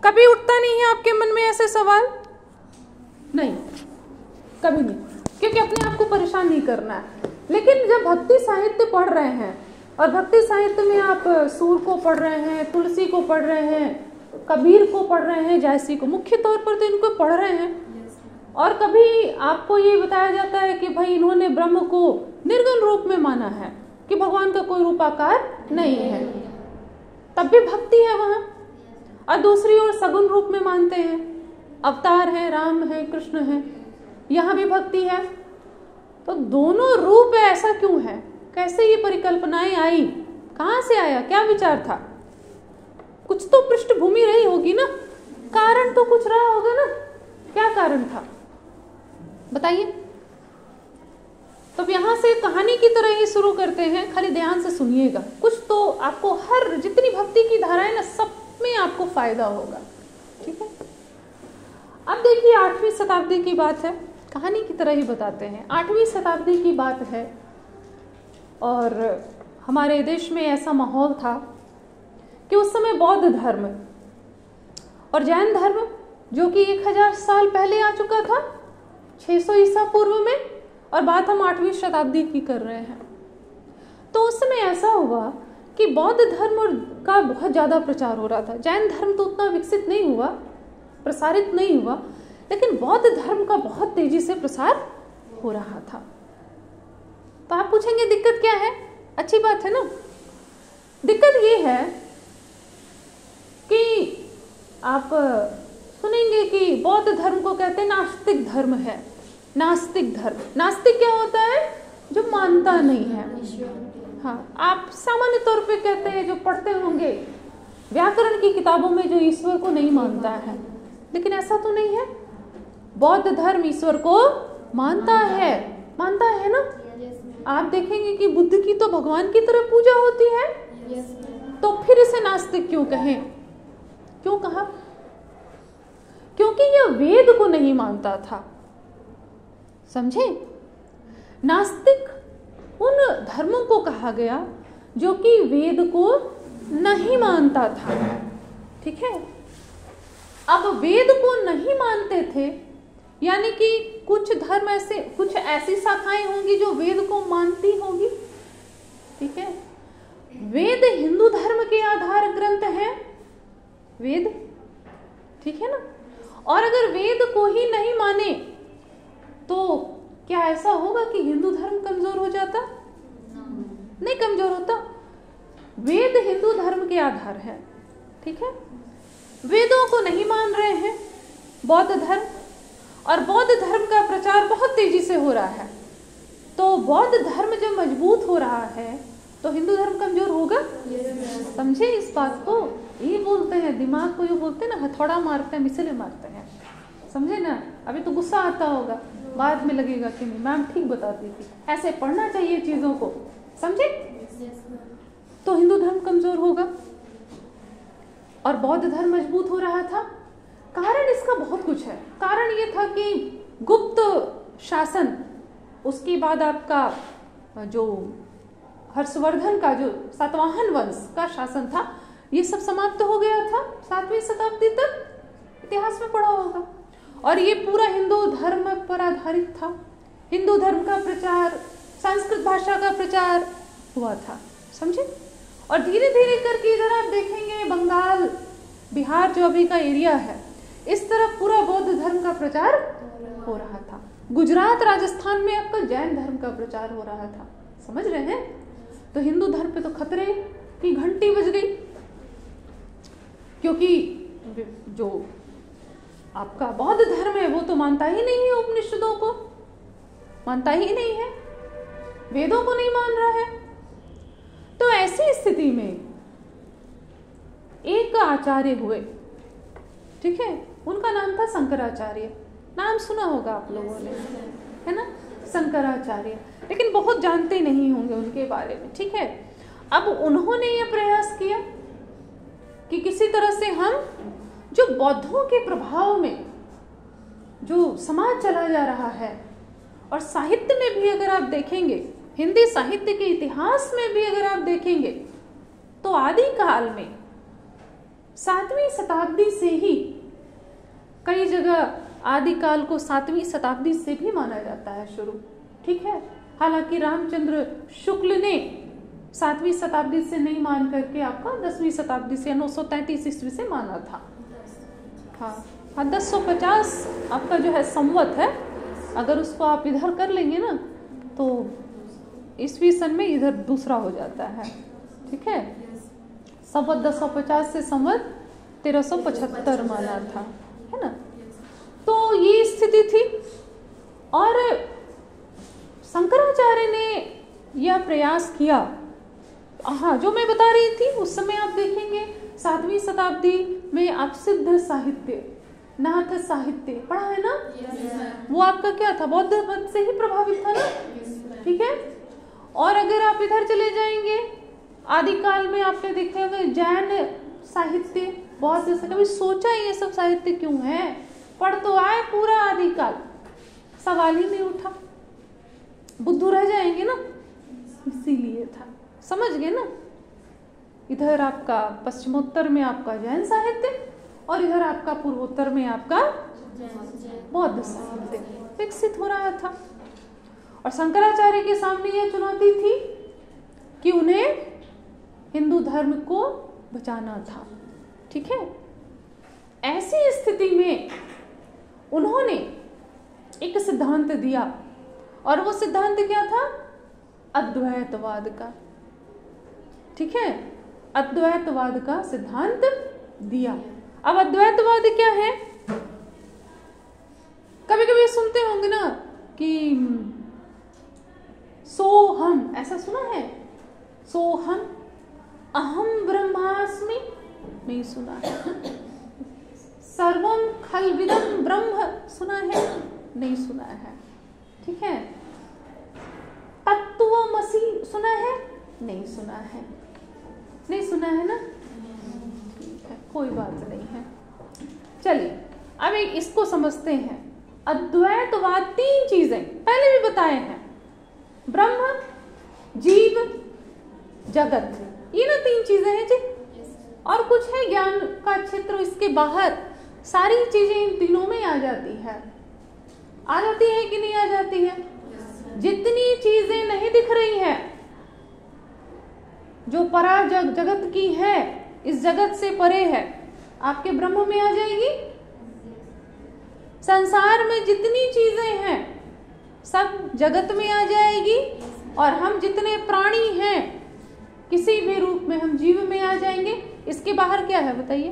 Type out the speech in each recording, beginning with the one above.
कभी उठता नहीं है आपके मन में ऐसे सवाल? नहीं, कभी नहीं, क्योंकि अपने आप को परेशान नहीं करना है। लेकिन जब भक्ति साहित्य पढ़ रहे हैं, और भक्ति साहित्य में आप सूर को पढ़ रहे हैं, तुलसी को पढ़ रहे हैं, कबीर को पढ़ रहे हैं, जायसी को, मुख्य तौर पर तो इनको पढ़ रहे हैं, और कभी आपको ये बताया जाता है कि भाई इन्होंने ब्रह्म को निर्गुण रूप में माना है, कि भगवान का कोई रूपाकार नहीं है, तब भी भक्ति है वहां। और दूसरी ओर सगुण रूप में मानते हैं, अवतार है, राम है, कृष्ण है, यहाँ भी भक्ति है। तो दोनों रूप है, ऐसा क्यों है? कैसे ये परिकल्पनाएं आई? कहाँ से आया? क्या विचार था? कुछ तो पृष्ठभूमि रही होगी ना, कारण तो कुछ रहा होगा ना। क्या कारण था बताइए? तो यहां से कहानी की तरह ही शुरू करते हैं, खाली ध्यान से सुनिएगा। कुछ तो आपको, हर जितनी भक्ति की धाराएं ना, सब में आपको फायदा होगा, ठीक है। अब देखिए 8वीं शताब्दी की बात है, कहानी की तरह ही बताते हैं। 8वीं शताब्दी की बात है, और हमारे देश में ऐसा माहौल था कि उस समय बौद्ध धर्म और जैन धर्म, जो कि 1000 साल पहले आ चुका था, 600 ईसा पूर्व में, और बात हम 8वीं शताब्दी की कर रहे हैं। तो उस समय ऐसा हुआ कि बौद्ध धर्म का बहुत ज़्यादा प्रचार हो रहा था। जैन धर्म तो उतना विकसित नहीं हुआ, प्रसारित नहीं हुआ, लेकिन बौद्ध धर्म का बहुत तेजी से प्रसार हो रहा था। तो आप पूछेंगे दिक्कत क्या है? अच्छी बात है ना। दिक्कत ये है कि आप सुनेंगे कि बौद्ध धर्म को कहते हैं नास्तिक धर्म है। नास्तिक धर्म, नास्तिक क्या होता है? जो मानता नहीं है। हाँ, आप सामान्य तौर पे कहते हैं, जो पढ़ते होंगे व्याकरण की किताबों में, जो ईश्वर को नहीं मानता है। लेकिन ऐसा तो नहीं है, बौद्ध धर्म ईश्वर को मानता है ना। आप देखेंगे कि बुद्ध की तो भगवान की तरह पूजा होती है, तो फिर इसे नास्तिक क्यों कहें? क्यों कहा? क्योंकि यह वेद को नहीं मानता था, समझे। नास्तिक उन धर्मों को कहा गया जो कि वेद को नहीं मानता था, ठीक है। अब वेद को नहीं मानते थे, यानी कि कुछ धर्म ऐसे, कुछ ऐसी शाखाएं होंगी जो वेद को मानती होंगी, ठीक है। वेद हिंदू धर्म के आधार ग्रंथ है, वेद, ठीक है ना। और अगर वेद को ही नहीं माने तो क्या ऐसा होगा कि हिंदू धर्म कमजोर हो जाता? नहीं कमजोर होता। वेद हिंदू धर्म के आधार है, ठीक है। वेदों को नहीं मान रहे हैं बौद्ध धर्म, और बौद्ध धर्म का प्रचार बहुत तेजी से हो रहा है। तो बौद्ध धर्म जब मजबूत हो रहा है तो हिंदू धर्म कमजोर होगा। समझे इस बात को? ये बोलते हैं, दिमाग को ये बोलते हैं ना, हथौड़ा मारते हैं, मिसले मारते हैं, समझे ना। अभी तो गुस्सा आता होगा, बाद में लगेगा कि नहीं मैम ठीक बताती थी, ऐसे पढ़ना चाहिए चीजों को, समझे। तो हिंदू धर्म कमजोर होगा और बौद्ध धर्म मजबूत हो रहा था। कारण इसका बहुत कुछ है। कारण ये था कि गुप्त शासन, उसके बाद आपका जो हर्षवर्धन का जो सातवाहन वंश का शासन था, ये सब समाप्त हो गया था 7वीं शताब्दी तक, इतिहास में पढ़ा होगा। और ये पूरा हिंदू धर्म पर आधारित था। हिंदू धर्म का प्रचार, संस्कृत भाषा का प्रचार हुआ था, समझे। और धीरे धीरे करके इधर आप देखेंगे बंगाल, बिहार जो अभी का एरिया है, इस तरफ पूरा बौद्ध धर्म का प्रचार हो रहा था। गुजरात, राजस्थान में आपका जैन धर्म का प्रचार हो रहा था, समझ रहे हैं। तो हिंदू धर्म पे तो खतरे की घंटी बज गई, क्योंकि जो आपका बौद्ध धर्म है वो तो मानता ही नहीं है, उपनिषदों को मानता ही नहीं है, वेदों को नहीं मान रहा है। तो ऐसी स्थिति में एक आचार्य हुए, ठीक है, उनका नाम था शंकराचार्य। नाम सुना होगा आप लोगों ने, है ना, शंकराचार्य, लेकिन बहुत जानते नहीं होंगे उनके बारे में, ठीक है। अब उन्होंने ये प्रयास किया कि किसी तरह से हम जो बौद्धों के प्रभाव में जो समाज चला जा रहा है, और साहित्य में भी अगर आप देखेंगे, हिंदी साहित्य के इतिहास में भी अगर आप देखेंगे, तो आदि काल में 7वीं शताब्दी से ही, कई जगह आदिकाल को 7वीं शताब्दी से भी माना जाता है शुरू, ठीक है। हालांकि रामचंद्र शुक्ल ने 7वीं शताब्दी से नहीं मान करके आपका 10वीं शताब्दी से 933 ईस्वी से माना था। हाँ 1050 आपका जो है संवत है, अगर उसको आप इधर कर लेंगे ना तो ईस्वी सन में इधर दूसरा हो जाता है, ठीक है। संवत 1050 से संवत 1375 माना था, है ना। तो ये स्थिति थी और शंकराचार्य ने यह प्रयास किया। हाँ, जो मैं बता रही थी उस समय आप देखेंगे 7वीं शताब्दी में आप सिद्ध साहित्य, नाथ साहित्य पढ़ा है ना। वो आपका क्या था, बौद्ध मत से ही प्रभावित था ना, ठीक है। और अगर आप इधर चले जाएंगे आदिकाल में आपने देखे होंगे जैन साहित्य, बहुत जैसे कभी सोचा ये सब साहित्य क्यों है, पढ़ तो आए पूरा आदिकाल, सवाल ही नहीं उठा, बुद्धू रह जाएंगे ना, इसीलिए था, समझ गए ना। इधर आपका पश्चिमोत्तर में आपका जैन साहित्य और इधर आपका पूर्वोत्तर में आपका बौद्ध साहित्य विकसित हो रहा था। और शंकराचार्य के सामने यह चुनौती थी कि उन्हें हिंदू धर्म को बचाना था, ठीक है। ऐसी स्थिति में उन्होंने एक सिद्धांत दिया और वो सिद्धांत क्या था, अद्वैतवाद का, ठीक है। अद्वैतवाद का सिद्धांत दिया। अब अद्वैतवाद क्या है, कभी कभी सुनते होंगे ना कि सोहम, ऐसा सुना है, सोहम अहम ब्रह्मास्मि, नहीं सुना है। सर्वम खलविदम ब्रह्म सुना है, नहीं सुना है, ठीक है। तत्वमसि सुना है, नहीं सुना है, नहीं सुना है ना, ठीक है, कोई बात नहीं है। चलिए अब एक इसको समझते हैं। अद्वैतवाद 3 चीजें पहले भी बताए हैं, ब्रह्म, जीव, जगत, ये ना 3 चीजें हैं जी। और कुछ है ज्ञान का क्षेत्र, इसके बाहर सारी चीजें इन तीनों में आ जाती है, आ जाती है कि नहीं आ जाती है। जितनी चीजें नहीं दिख रही है, जो परा जगत की है, इस जगत से परे है, आपके ब्रह्म में आ जाएगी। संसार में जितनी चीजें हैं सब जगत में आ जाएगी। और हम जितने प्राणी हैं किसी भी रूप में हम जीव में आ जाएंगे। इसके बाहर क्या है बताइए,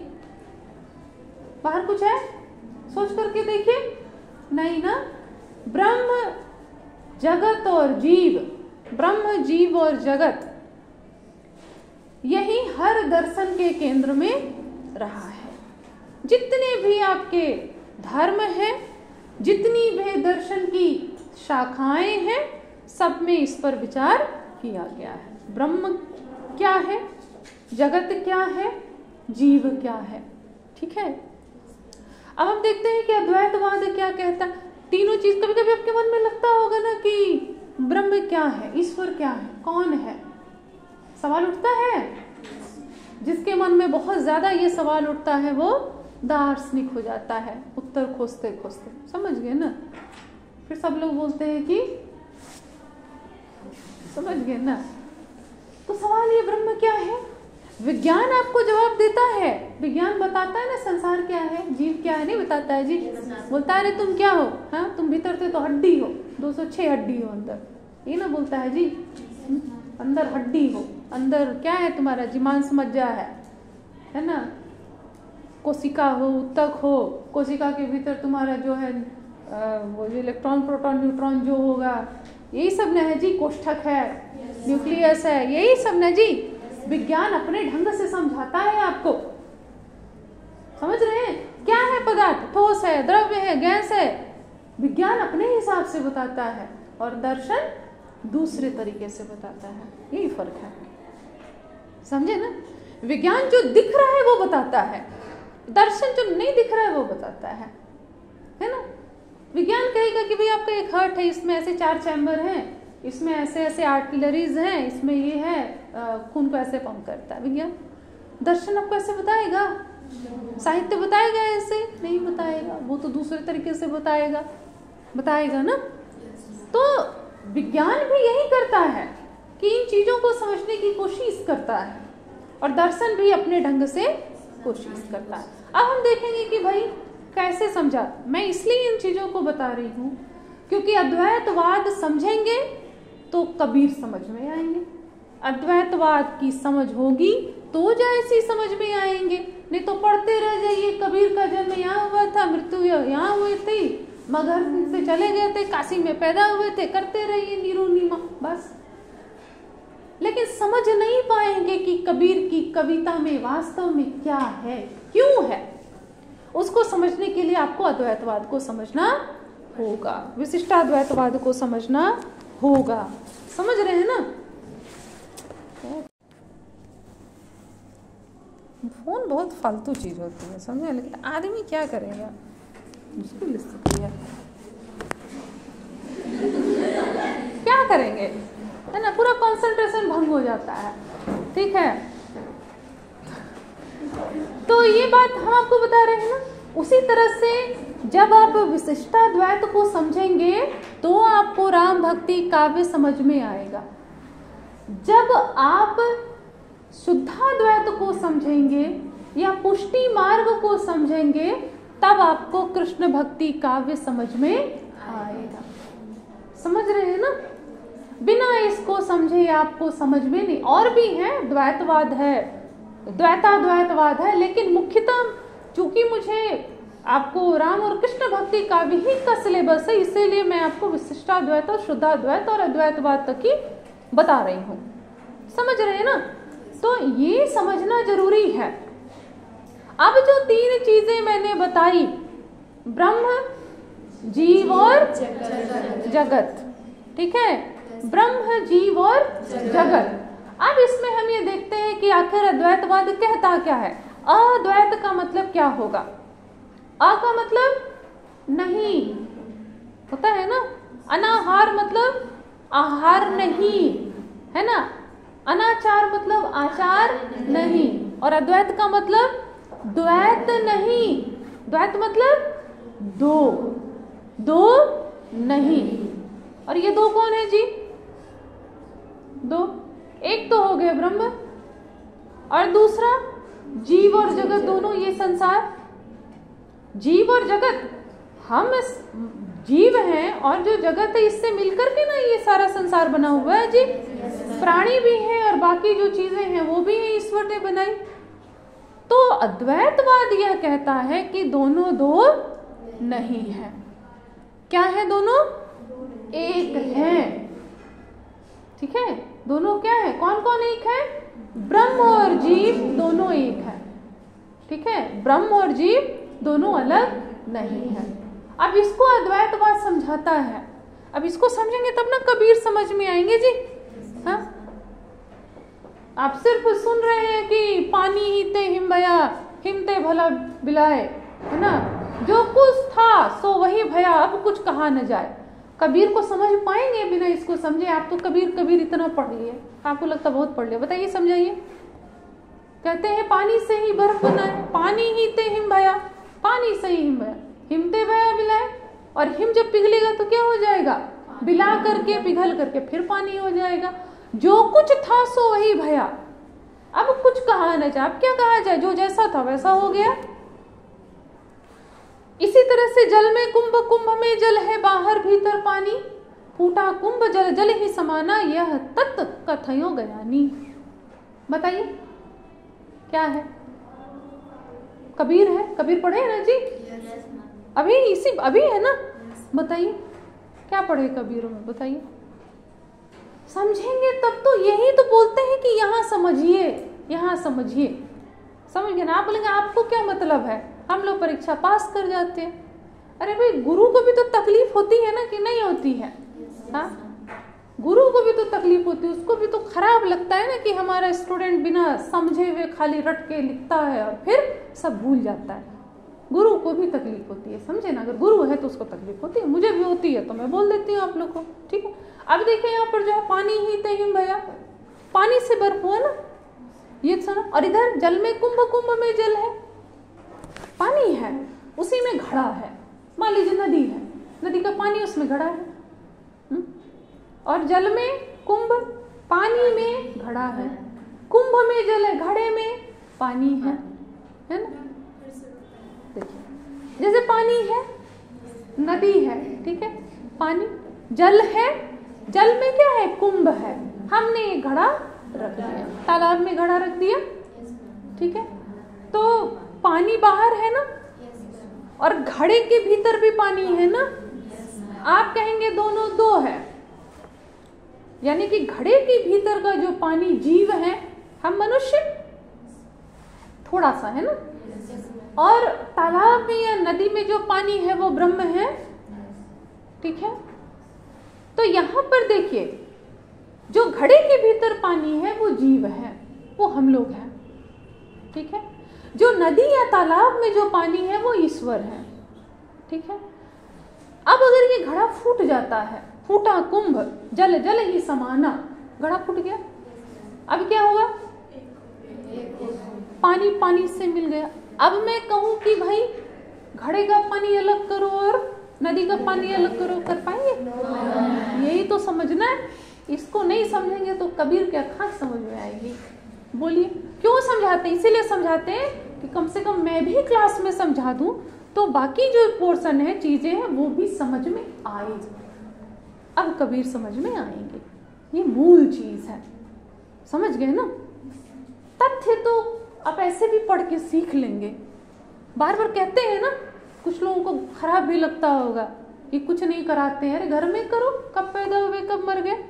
बाहर कुछ है, सोच करके देखिए, नहीं ना। ब्रह्म, जगत और जीव, ब्रह्म, जीव और जगत, यही हर दर्शन के केंद्र में रहा है। जितने भी आपके धर्म हैं, जितनी भी दर्शन की शाखाएं हैं, सब में इस पर विचार किया गया है। ब्रह्म क्या है, जगत क्या है, जीव क्या है, ठीक है। अब हम देखते हैं कि अद्वैतवाद क्या कहता है। तीनों चीज, कभी कभी आपके मन में लगता होगा ना कि ब्रह्म क्या है, ईश्वर क्या है, कौन है, सवाल उठता है। जिसके मन में बहुत ज्यादा ये सवाल उठता है वो दार्शनिक हो जाता है, उत्तर खोजते खोजते, समझ गए ना। फिर सब लोग बोलते हैं कि, समझ गए ना। तो सवाल ये ब्रह्म क्या है, विज्ञान आपको जवाब देता है, विज्ञान बताता है ना संसार क्या है, जीव क्या है, नहीं बताता है जी। बोलता है अरे तुम क्या हो, हाँ तुम भीतर से तो हड्डी हो, 206 हड्डी हो अंदर, ये ना बोलता है जी। अंदर हड्डी हो, अंदर क्या है तुम्हारा, जीमांस मज्जा है ना। कोशिका हो, उत्तक हो, कोशिका के भीतर तुम्हारा जो है वो जो इलेक्ट्रॉन, प्रोटॉन, न्यूट्रॉन जो होगा, यही सब न है जी। कोष्ठक है, न्यूक्लियस है, यही सब न जी। विज्ञान अपने ढंग से समझाता है आपको, समझ रहे हैं। क्या है पदार्थ, ठोस है, द्रव्य है, गैस है, विज्ञान अपने हिसाब से बताता है और दर्शन दूसरे तरीके से बताता है, यही फर्क है, समझे ना। विज्ञान जो दिख रहा है वो बताता है, दर्शन जो नहीं दिख रहा है वो बताता है ना। विज्ञान कहेगा कि भाई आपका एक हार्ट है, इसमें ऐसे 4 चैम्बर हैं, इसमें ऐसे ऐसे आर्टिलरीज हैं, इसमें ये है, खून को ऐसे पंप करता है विज्ञान। दर्शन आपको ऐसे बताएगा, साहित्य बताएगा ऐसे? नहीं बताएगा, वो तो दूसरे तरीके से बताएगा ना। तो विज्ञान भी यही करता है कि इन चीजों को समझने की कोशिश करता है, और दर्शन भी अपने ढंग से कोशिश करता है। अब हम देखेंगे कि भाई कैसे समझा। मैं इसलिए इन चीजों को बता रही हूँ क्योंकि अद्वैतवाद समझेंगे तो कबीर समझ में आएंगे। अद्वैतवाद की समझ होगी तो जैसी समझ में आएंगे, नहीं तो पढ़ते रह जाइए कबीर का जन्म यहाँ हुआ था, मृत्यु यहाँ हुई थी, मगहर से चले गए थे, काशी में पैदा हुए थे, करते रहिए नीरू नीमा बस। लेकिन समझ नहीं पाएंगे कि कबीर की कविता में वास्तव में क्या है, क्यों है। उसको समझने के लिए आपको अद्वैतवाद को समझना होगा, विशिष्टाद्वैतवाद को समझना होगा। समझ रहे हैं ना? फोन बहुत फालतू चीज होती है, समझे, लेकिन आदमी क्या करेगा, मुश्किल स्थिति है, क्या करेंगे, है ना। पूरा कंसंट्रेशन भंग हो जाता है। ठीक है, तो ये बात हम आपको बता रहे हैं ना। उसी तरह से जब आप विशिष्टाद्वैत को समझेंगे तो आपको राम भक्ति काव्य समझ में आएगा। जब आप शुद्धाद्वैत को समझेंगे या पुष्टि मार्ग को समझेंगे तब आपको कृष्ण भक्ति काव्य समझ में आएगा। समझ रहे हैं ना? बिना इसको समझे आपको समझ में नहीं। और भी है, द्वैतवाद है, द्वैताद्वैतवाद है, लेकिन मुख्यतः चूंकि मुझे आपको राम और कृष्ण भक्ति काव्य ही का सिलेबस है, इसीलिए मैं आपको विशिष्टाद्वैत और शुद्धाद्वैत और अद्वैतवाद तक ही बता रही हूँ। समझ रहे हैं ना? तो ये समझना जरूरी है। अब जो तीन चीजें मैंने बताई, ब्रह्म, जीव और जगत, ठीक है, ब्रह्म, जीव और जगत। अब इसमें हम ये देखते हैं कि आखिर अद्वैतवाद कहता क्या है। अद्वैत का मतलब क्या होगा? अ का मतलब नहीं होता है ना, अनाहार मतलब आहार नहीं, है ना, अनाचार मतलब आचार नहीं, और अद्वैत का मतलब द्वैत नहीं। द्वैत मतलब दो नहीं। और ये दो कौन है जी? दो, एक तो हो गया ब्रह्म और दूसरा जीव और जगत, दोनों ये संसार। जीव और जगत, हम जीव हैं और जो जगत है इससे मिलकर के ना ये सारा संसार बना हुआ है जी। प्राणी भी है और बाकी जो चीजें हैं वो भी है, ईश्वर ने बनाई। तो अद्वैतवाद यह कहता है कि दोनों दो नहीं है। क्या है? दोनों एक है। ठीक है, दोनों क्या है? कौन कौन एक है? ब्रह्म और जीव दोनों एक है। ठीक है, ब्रह्म और जीव दोनों अलग नहीं है। अब इसको अद्वैतवाद समझाता है। अब इसको समझेंगे तब ना कबीर समझ में आएंगे जी। हाँ, आप सिर्फ सुन रहे हैं कि पानी ही ते हिम भया, हिमते भला बिलाए, है ना, जो कुछ था सो वही भया, अब कुछ कहा न जाए। कबीर को समझ पाएंगे बिना इसको समझे? आप तो कबीर इतना पढ़ लिए, आपको लगता बहुत पढ़ लिया। बताइए, समझाइए। कहते हैं पानी से ही बर्फ बना है, पानी ही ते हिम भया, पानी से ही हिम भया, हिमते भया बिलाए। और हिम जब पिघलेगा तो क्या हो जाएगा? बिला करके, पिघल करके फिर पानी हो जाएगा। जो कुछ था सो वही भया, अब कुछ कहा न जाए। अब क्या कहा जाए? जो जैसा था वैसा हो गया। इसी तरह से जल में कुंभ, कुंभ में जल है, बाहर भीतर पानी, फूटा कुंभ जल जल ही समाना, यह तत् कथयो गयानी। बताइए क्या है? कबीर है। कबीर पढ़े है ना जी? अभी है ना? बताइए क्या पढ़े कबीर में? बताइए। समझेंगे तब तो। यही तो बोलते हैं कि यहाँ समझिए, यहाँ समझिए। समझ गए ना? आप बोलेंगे आपको क्या मतलब है, हम लोग परीक्षा पास कर जाते हैं। अरे भाई, गुरु को भी तो तकलीफ होती है ना, कि नहीं होती है? हाँ, गुरु को भी तो तकलीफ होती है, उसको भी तो खराब लगता है ना कि हमारा स्टूडेंट बिना समझे हुए खाली रट के लिखता है और फिर सब भूल जाता है। गुरु को भी तकलीफ होती है, समझे ना। अगर गुरु है तो उसको तकलीफ होती है, मुझे भी होती है, तो मैं बोल देती हूँ आप लोग को। ठीक है, अब देखिए यहाँ पर जो है पानी ही ते हिम भया, पानी से बर्फ हुआ ना, ये सुना। और इधर जल में कुंभ, कुंभ में जल है, है, उसी में घड़ा है। मान लीजिए नदी है, नदी का पानी उसमें घड़ा है, और जल में कुंभ, पानी में घड़ा है, कुंभ में जल है, घड़े में पानी है ना। देखिए जैसे पानी है, नदी है, ठीक है, पानी, जल है, जल में क्या है, कुंभ है, हमने एक घड़ा रख दिया, तालाब में घड़ा रख दिया, ठीक है। तो पानी बाहर है ना, और घड़े के भीतर भी पानी है ना। आप कहेंगे दोनों दो है, यानी कि घड़े के भीतर का जो पानी जीव है, हम मनुष्य थोड़ा सा है ना, और तालाब में या नदी में जो पानी है वो ब्रह्म है, ठीक है। तो यहां पर देखिए, जो घड़े के भीतर पानी है वो जीव है, वो हम लोग हैं, ठीक है। जो नदी या तालाब में जो पानी है वो ईश्वर है, ठीक है। अब अगर ये घड़ा फूट जाता है, फूटा कुंभ, जल जल ही समाना, घड़ा फूट गया, अब क्या होगा, पानी पानी से मिल गया। अब मैं कहूं कि भाई घड़े का पानी अलग करो और नदी का पानी अलग करो, कर पाएंगे? यही तो समझना है। इसको नहीं समझेंगे तो कबीर क्या खास समझ में आएगी? बोलिए, क्यों समझाते हैं? इसीलिए समझाते हैं कि कम से कम मैं भी क्लास में समझा दूं तो बाकी जो पोर्शन है, चीजें हैं, वो भी समझ में आए। अब कबीर समझ में आएंगे, ये मूल चीज है, समझ गए ना। तथ्य तो आप ऐसे भी पढ़ के सीख लेंगे। बार बार कहते हैं ना, कुछ लोगों को खराब भी लगता होगा कि कुछ नहीं कराते हैं। अरे घर में करो, कब पैदा हुए कब मर गए,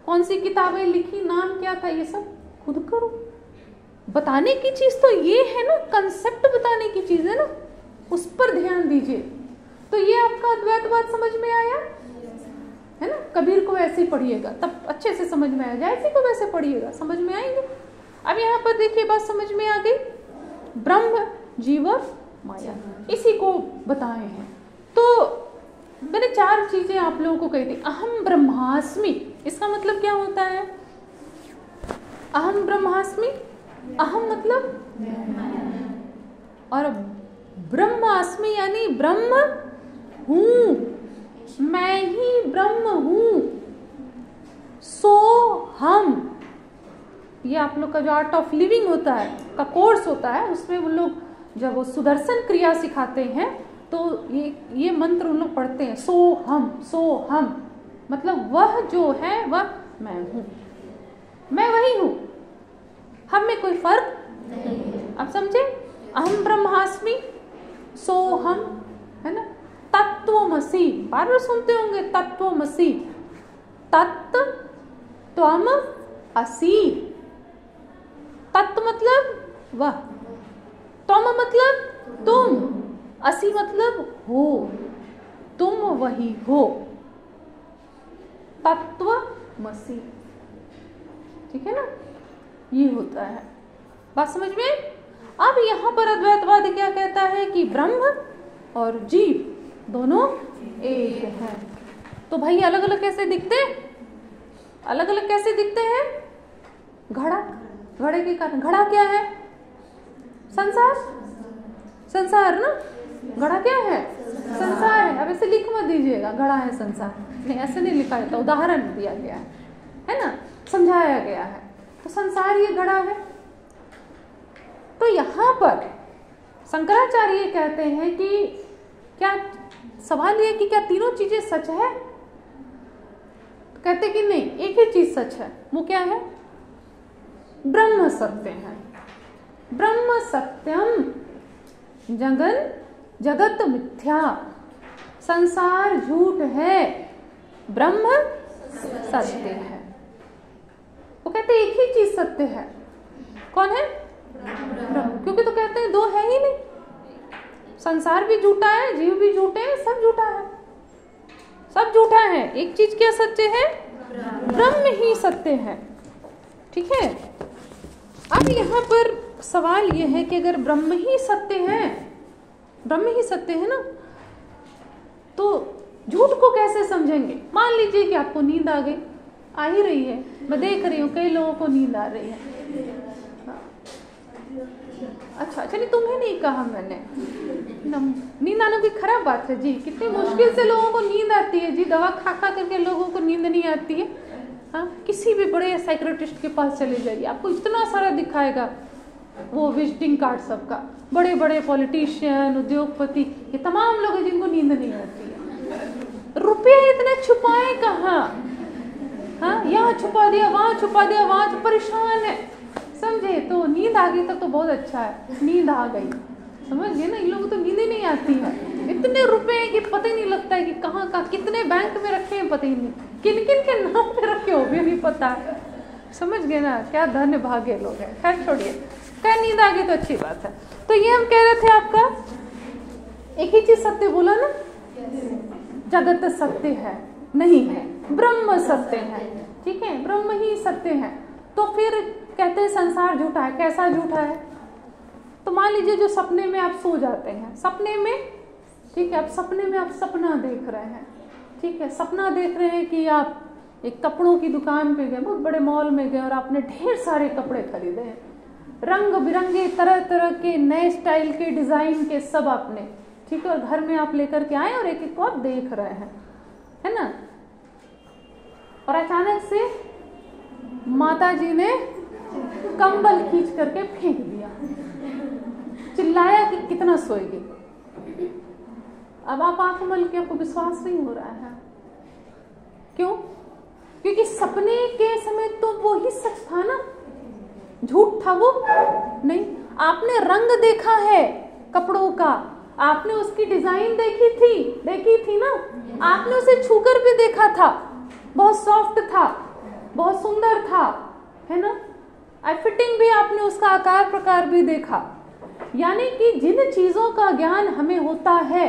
कौन सी किताबें लिखी, नाम क्या था, ये सब खुद करो। बताने की चीज तो ये है ना, कंसेप्ट बताने की चीज है ना, उस पर ध्यान दीजिए। तो ये आपका अद्वैतवाद समझ में आया है ना। कबीर को वैसे ही पढ़िएगा तब अच्छे से समझ में आएगा, ऐसे को वैसे पढ़िएगा समझ में आएंगे। अब यहाँ पर देखिए बात समझ में आ गई, ब्रह्म जीव और माया, इसी को बताए हैं। तो मैंने 4 चीजें आप लोगों को कही थी। अहम ब्रह्मास्मि, इसका मतलब क्या होता है? अहम ब्रह्मास्मि, अहम मतलब और ब्रह्मास्मि यानी ब्रह्म हूं, मैं ही ब्रह्म हूं। सो हम, ये आप लोग का जो आर्ट ऑफ लिविंग होता है का कोर्स होता है, उसमें उन लोग जब वो सुदर्शन क्रिया सिखाते हैं तो ये मंत्र उन लोग पढ़ते हैं। सो हम मतलब वह जो है वह मैं हूं, मैं वही हूं, हम में कोई फर्क नहीं। अब समझे? अहम ब्रह्मास्मि, सो हम, है ना। तत्वमसि, बार बार सुनते होंगे, तत्वमसि, तत्व त्वम असि। तत्व मतलब वह, त्वम मतलब तुम, असि मतलब हो, तुम वही हो, तत्वमसि, ठीक है ना। ये होता है, बात समझ में। अब यहां पर अद्वैतवादी क्या कहता है कि ब्रह्म और जीव दोनों एक हैं। तो भाई अलग अलग कैसे दिखते, अलग अलग कैसे दिखते हैं? घड़ा, घड़े के कारण, घड़ा क्या है? संसार, संसार ना, घड़ा क्या है? संसार है। अब ऐसे लिख मत दीजिएगा घड़ा है संसार, नहीं ऐसे नहीं लिखा जाता, उदाहरण दिया गया है ना, समझाया गया है। तो संसार ये घड़ा है। तो यहां पर शंकराचार्य कहते हैं कि क्या सवाल ये कि क्या तीनों चीजें सच है? तो कहते कि नहीं, एक ही चीज सच है। वो क्या है? ब्रह्म सत्य है। ब्रह्म सत्यम जगत मिथ्या, संसार झूठ है, ब्रह्म सत्य है। वो कहते एक ही चीज सत्य है। कौन है? ब्रह्म। क्योंकि तो कहते हैं दो है ही नहीं, संसार भी झूठा है, जीव भी झूठे हैं, सब झूठा है, सब झूठा है। एक चीज क्या सत्य है? ब्रह्म ही सत्य है, ठीक है। अब यहाँ पर सवाल यह है कि अगर ब्रह्म ही सत्य है, ब्रह्म ही सत्य है ना, तो झूठ को कैसे समझेंगे? मान लीजिए कि आपको नींद आ गई, आ ही रही है, मैं देख रही हूँ कई लोगों को नींद आ रही है, अच्छा चलिए, तुम्हें नहीं कहा मैंने। नींद आना कोई खराब बात है जी? कितनी मुश्किल से लोगों को नींद आती है जी, दवा खा खा करके लोगों को नींद नहीं आती है। हाँ, किसी भी बड़े साइकियाट्रिस्ट के पास चले जाइए, आपको इतना सारा दिखाएगा वो विजिटिंग कार्ड सबका। बड़े बड़े पॉलिटिशियन, उद्योगपति, ये तमाम लोग हैं जिनको नींद नहीं आती है। रुपये इतने छुपाए कहाँ? हाँ, यहाँ छुपा दिया, वहाँ छुपा दिया, वहाँ परेशान है, समझे? तो नींद आ गई तब तो बहुत अच्छा है, नींद आ गई, समझ गए ना? इन लोगों को तो नींद ही नहीं आती है। इतने रुपए हैं कि पता ही नहीं लगता है कि कहाँ कहाँ कितने बैंक में रखे हैं, पता ही नहीं, किन किन के नाम पे रखे हो भी नहीं पता है, समझ गए ना? क्या धन्य भाग्य लोग हैं। खैर छोड़िए, क्या नींद आ गई तो अच्छी बात है। तो ये हम कह रहे थे, आपका एक ही चीज सत्य बोला ना, जगत सत्य है नहीं है, ब्रह्म सत्य है, ठीक है, ब्रह्म ही सत्य है। तो फिर कहते हैं संसार झूठा है। कैसा झूठा है? तो मान लीजिए जो सपने में आप सो जाते हैं, सपने में, ठीक है, आप सपने में आप सपना देख रहे हैं, ठीक है, सपना देख रहे हैं कि आप एक कपड़ों की दुकान पे गए, बहुत बड़े मॉल में गए और आपने ढेर सारे कपड़े खरीदे हैं, रंग बिरंगे तरह तरह के नए स्टाइल के डिजाइन के सब आपने, ठीक है, और घर में आप लेकर के आए और एक एक को आप देख रहे हैं, है ना? और अचानक से माता जी ने कंबल खींच करके फेंक दिया, चिल्लाया कि कितना सोएगी। अब आप आंख मल के, आपको विश्वास नहीं हो रहा है, क्यों? क्योंकि सपने के समय तो वो ही सच था ना, झूठ था वो नहीं। आपने रंग देखा है कपड़ों का, आपने उसकी डिजाइन देखी थी ना, आपने उसे छूकर भी देखा था, बहुत सॉफ्ट था, बहुत सुंदर था, है ना? फिटिंग भी आपने उसका आकार प्रकार भी देखा। यानी कि जिन चीजों का ज्ञान हमें होता है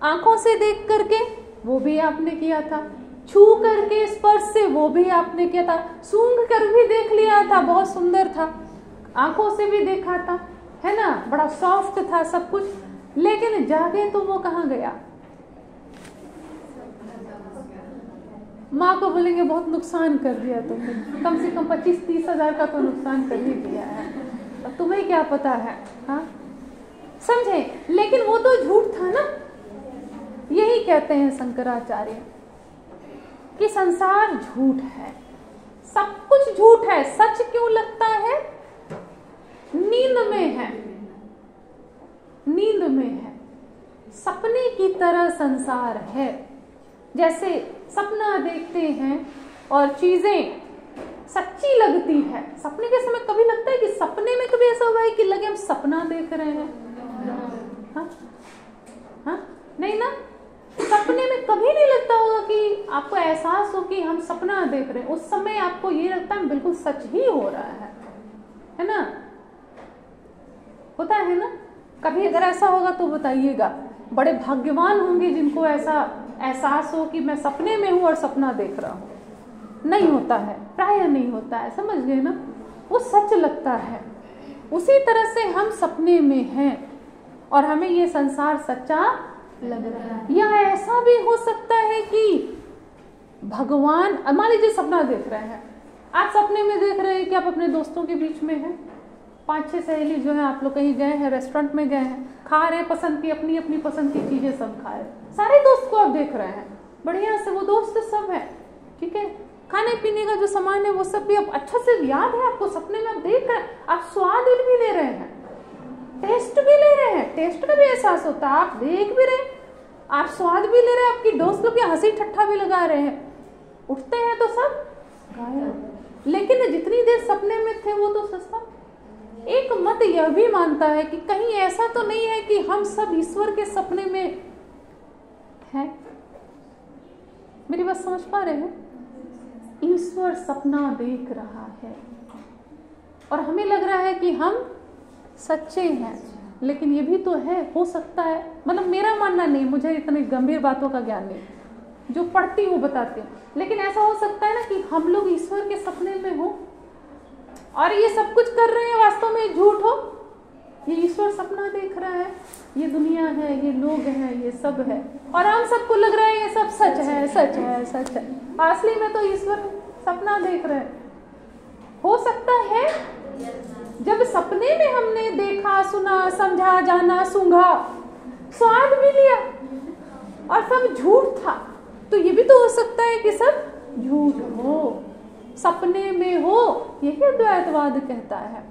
आंखों से देख करके, वो भी आपने किया था, छू करके स्पर्श से वो भी आपने किया था, सूंघ कर भी देख लिया था, बहुत सुंदर था, आंखों से भी देखा था, है ना, बड़ा सॉफ्ट था सब कुछ। लेकिन जाके तो वो कहाँ गया? माँ को बोलेंगे बहुत नुकसान कर दिया तुमने, कम से कम 25-30 हजार का तो नुकसान कर ही दिया है, अब तुम्हें क्या पता है? हाँ, समझे? लेकिन वो तो झूठ था ना। यही कहते हैं शंकराचार्य कि संसार झूठ है, सब कुछ झूठ है। सच क्यों लगता है? नींद में है, नींद में है, सपने की तरह संसार है। जैसे सपना देखते हैं और चीजें सच्ची लगती है, सपने के समय कभी लगता है कि सपने में कभी ऐसा हुआ है कि लगे हम सपना देख रहे हैं? हाँ? हाँ? नहीं ना? सपने में कभी नहीं लगता होगा कि आपको एहसास हो कि हम सपना देख रहे हैं, उस समय आपको ये लगता है बिल्कुल सच ही हो रहा है ना? होता है ना? कभी अगर ऐसा होगा तो बताइएगा, बड़े भाग्यवान होंगे जिनको ऐसा एहसास हो कि मैं सपने में हूं और सपना देख रहा हूं। नहीं होता है, प्राय नहीं होता है, समझ गए ना? वो सच लगता है। उसी तरह से हम सपने में हैं और हमें ये संसार सच्चा लग रहा है। या ऐसा भी हो सकता है कि भगवान, मान लीजिए सपना देख रहे हैं, आप सपने में देख रहे हैं कि आप अपने दोस्तों के बीच में हैं, 5-6 सहेली जो है, आप लोग कहीं गए हैं, रेस्टोरेंट में गए हैं, खा रहे हैं पसंद की, अपनी अपनी पसंद की चीजें सब खा रहे हैं, सारे दोस्त को आप देख रहे हैं, बढ़िया से वो दोस्त सब है, ठीक है, खाने पीने का जो सामान है वो सब भी अब अच्छा से याद है आपको, सपने में आप देख रहे हैं, आप स्वाद भी ले रहे हैं, टेस्ट भी ले रहे हैं, टेस्ट का भी एहसास होता है, आप देख भी रहे हैं, आप स्वाद भी ले रहे हैं, आपकी दोस्त लोग हंसी ठट्ठा भी लगा रहे हैं, उठते हैं तो सब गायब। लेकिन जितनी देर सपने में थे वो तो सस्ता। एक मत यह भी मानता है कि कहीं ऐसा तो नहीं है कि हम सब ईश्वर के सपने में हैं। मेरी बात समझ पा रहे हैं? ईश्वर सपना देख रहा है और हमें लग रहा है कि हम सच्चे हैं, लेकिन ये भी तो है, हो सकता है, मतलब मेरा मानना नहीं, मुझे इतनी गंभीर बातों का ज्ञान नहीं, जो पढ़ती हूँ बताती हूँ, लेकिन ऐसा हो सकता है ना कि हम लोग ईश्वर के सपने में हो और ये सब कुछ कर रहे हैं, वास्तव में झूठ हो, ये ईश्वर सपना देख रहा है, ये दुनिया है, ये लोग हैं, ये सब है, और हम सबको लग रहा है ये सब सच है, सच है, सच है, असली में तो ईश्वर सपना देख रहे हैं। हो सकता है जब सपने में हमने देखा, सुना, समझा, जाना, सूंघा, स्वाद भी लिया और सब झूठ था, तो ये भी तो हो सकता है कि सब झूठ हो, सपने में हो। यही अद्वैतवाद कहता है।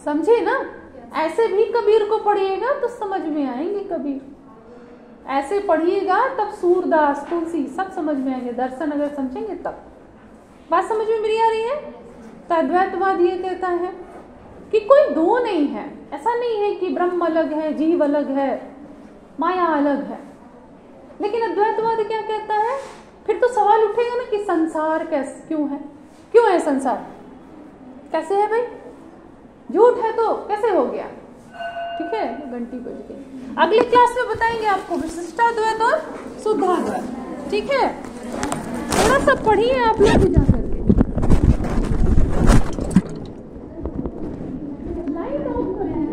समझे ना? ऐसे भी कबीर को पढ़िएगा तो समझ में आएंगे कबीर, ऐसे पढ़िएगा तब सूरदास, तुलसी सब समझ में आएंगे। दर्शन अगर समझेंगे तब। बात समझ में मेरी आ रही है? तो अद्वैतवाद ये कहता है कि कोई दो नहीं है, ऐसा नहीं है कि ब्रह्म अलग है, जीव अलग है, माया अलग है। लेकिन अद्वैतवाद क्या कहता है? फिर तो सवाल उठेगा ना कि संसार कैसे, क्यों है संसार, कैसे है भाई, झूठ है तो कैसे हो गया? ठीक है, घंटी बज गई। अगले क्लास में बताएंगे आपको विशिष्टाद्वैत और शुद्धाद्वैत। ठीक है, थोड़ा सा पढ़िए आप लोग भी जा करके। लाइट ऑफ करें।